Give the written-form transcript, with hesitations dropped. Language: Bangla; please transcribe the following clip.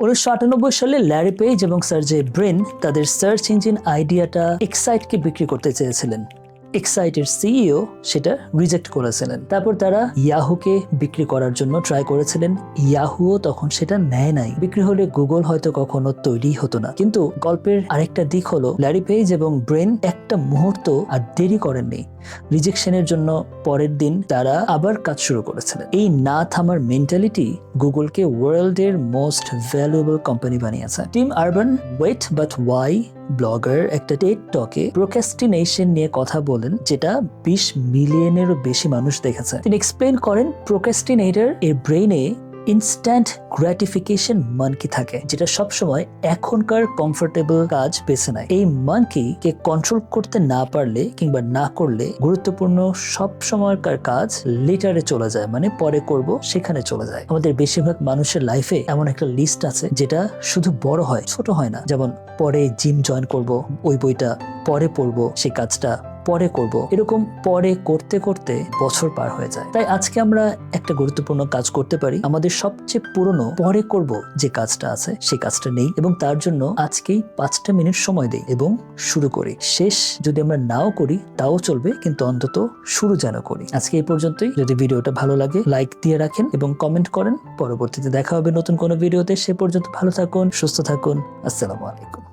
1998 সালে ল্যারি পেজ এবং সার্জে ব্রিন তাদের সার্চ ইঞ্জিন আইডিয়াটা এক্সাইটকে বিক্রি করতে চেয়েছিলেন। এক্সাইটের সিইও সেটা রিজেক্ট করেছিলেন। তারপর তারা ইয়াহুকে বিক্রি করার জন্য ট্রাই করেছিলেন। ইয়াহুও তখন সেটা নেয় নাই। বিক্রি হলে গুগল হয়তো কখনো তৈরি হতো না। কিন্তু গল্পের আরেকটা দিক হলো ল্যারি পেজ এবং ব্রেন একটা মুহূর্ত আর দেরি করেননি। রিজেকশনের জন্য পরের দিন তারা আবার কাজ শুরু করেছিলেন। এই না থামার মেন্টালিটি গুগলকে ওয়ার্ল্ডের মোস্ট ভ্যালুয়েবল কোম্পানি বানিয়েছে। Tim Urban wait but why blogger একটা টেড টকে প্রোক্রাস্টিনেশন নিয়ে কথা বলেন, যেটা 20 মিলিয়নেরও বেশি মানুষ দেখেছে। তিনি এক্সপ্লেন করেন প্রোক্রাস্টিনেটর এর ব্রেইনে ইনস্ট্যান্ট গ্র্যাটিফিকেশন মানকি থাকে, যেটা সবসময় এখনকার কমফোর্টেবল কাজ বেছে নেয়। এই মানকি কে কন্ট্রোল করতে না পারলে কিংবা না করলে গুরুত্বপূর্ণ সব সময়কার কাজ লেটারে চলে যায়, মানে পরে করব সেখানে চলে যায়। আমাদের বেশিরভাগ মানুষের লাইফে এমন একটা লিস্ট আছে যেটা শুধু বড় হয়, ছোট হয় না। যেমন পরে জিম জয়েন করব, ওই বইটা পরে পড়বো, সেই কাজটা পরে করব, এরকম পরে করতে করতে বছর পার হয়ে যায়। তাই আজকে আমরা একটা গুরুত্বপূর্ণ কাজ করতে পারি, আমাদের সবচেয়ে পুরনো পরে করব যে কাজটা আছে সেই কাজটা নেই এবং তার জন্য আজকেই 5টা মিনিট সময় দেই এবং শুরু করি। শেষ যদি আমরা নাও করি তাও চলবে, কিন্তু অন্তত শুরু যেন করি। আজকে এই পর্যন্তই। যদি ভিডিওটা ভালো লাগে লাইক দিয়ে রাখেন এবং কমেন্ট করেন। পরবর্তীতে দেখা হবে নতুন কোনো ভিডিওতে। সে পর্যন্ত ভালো থাকুন, সুস্থ থাকুন। আসসালামু আলাইকুম।